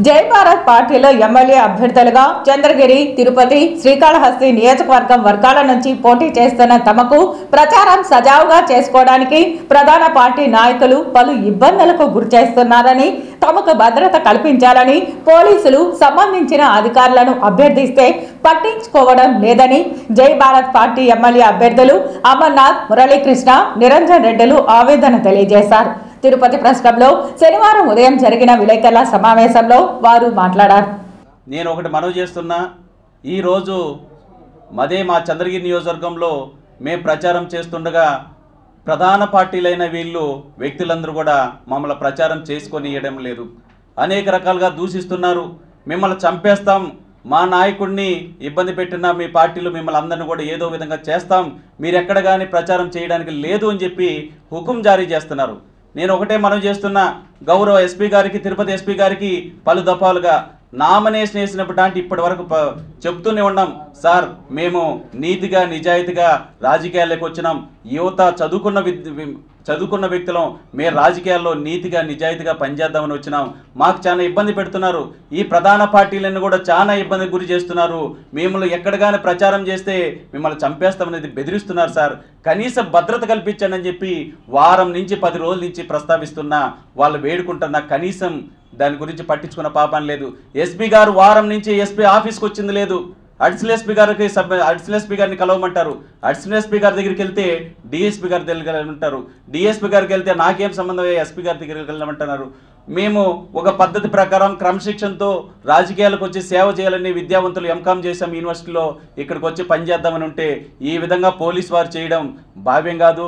జై భారత్ పార్టీలో ఎమ్మెల్యే అభ్యర్థులుగా చంద్రగిరి, తిరుపతి, శ్రీకాళహస్తి నియోజకవర్గం వర్గాల నుంచి పోటీ చేస్తున్న తమకు ప్రచారం సజావుగా చేసుకోవడానికి ప్రధాన పార్టీ నాయకులు పలు ఇబ్బందులకు గురిచేస్తున్నారని, తమకు భద్రత కల్పించాలని పోలీసులు సంబంధించిన అధికారులను అభ్యర్థిస్తే పట్టించుకోవడం లేదని జై భారత్ పార్టీ ఎమ్మెల్యే అభ్యర్థులు అమర్నాథ్, మురళీకృష్ణ, నిరంజన్ రెడ్డిలు ఆవేదన తెలియజేశారు. తిరుపతి ప్రెస్ క్లబ్లో శనివారం ఉదయం జరిగిన విలేకరుల సమావేశంలో వారు మాట్లాడారు. నేను ఒకటి మనవి చేస్తున్నా, ఈరోజు మా చంద్రగిరి నియోజకవర్గంలో మేము ప్రచారం చేస్తుండగా ప్రధాన పార్టీలైన వీళ్ళు వ్యక్తులందరూ కూడా మమ్మల్ని ప్రచారం చేసుకొని ఇవ్వడం లేదు. అనేక రకాలుగా దూషిస్తున్నారు. మిమ్మల్ని చంపేస్తాం, మా నాయకుడిని ఇబ్బంది పెట్టిన మీ పార్టీలు మిమ్మల్ని అందరినీ కూడా ఏదో విధంగా చేస్తాం, మీరు ఎక్కడ కానీ ప్రచారం చేయడానికి లేదు అని చెప్పి హుకుం జారీ చేస్తున్నారు. నేను ఒకటే మనవి చేస్తున్నా, గౌరవ ఎస్పీ గారికి, తిరుపతి ఎస్పీ గారికి పలు దఫాలుగా నామినేషన్ వేసినప్పుడు ఇప్పటి వరకు చెప్తూనే ఉన్నాం. సార్, మేము నీతిగా నిజాయితీగా రాజకీయాల్లోకి వచ్చినాం. యువత చదువుకున్న వ్యక్తులం, మేము రాజకీయాల్లో నీతిగా నిజాయితీగా పనిచేద్దామని వచ్చినాం. మాకు చాలా ఇబ్బంది పెడుతున్నారు. ఈ ప్రధాన పార్టీలను కూడా చాలా ఇబ్బందికి గురి చేస్తున్నారు. మిమ్మల్ని ఎక్కడగానే ప్రచారం చేస్తే మిమ్మల్ని చంపేస్తామనేది బెదిరిస్తున్నారు. సార్, కనీస భద్రత కల్పించండి అని చెప్పి వారం నుంచి 10 రోజుల నుంచి ప్రస్తావిస్తున్నా, వాళ్ళు వేడుకుంటున్నా, కనీసం దాని గురించి పట్టించుకున్న పాపం లేదు. ఎస్పీ గారు వారం నుంచి ఎస్పీ ఆఫీస్కి వచ్చింది లేదు. అడిషనల్ ఎస్పీ గారిని కలవమంటారు. అడిషనల్ ఎస్పీ గారి దగ్గరికి వెళ్తే డిఎస్పీ గారి దగ్గరికి వెళ్ళమంటారు. డిఎస్పీ గారికి వెళ్తే నాకేం సంబంధం, ఎస్పీ గారి దగ్గరికి వెళ్ళమంటున్నారు. మేము ఒక పద్ధతి ప్రకారం క్రమశిక్షణతో రాజకీయాలకు వచ్చి సేవ చేయాలని విద్యావంతులు ఎంకామ్ చేసాం యూనివర్సిటీలో, ఇక్కడికి వచ్చి పనిచేద్దామని ఉంటే ఈ విధంగా పోలీసు వారు చేయడం భావ్యం కాదు.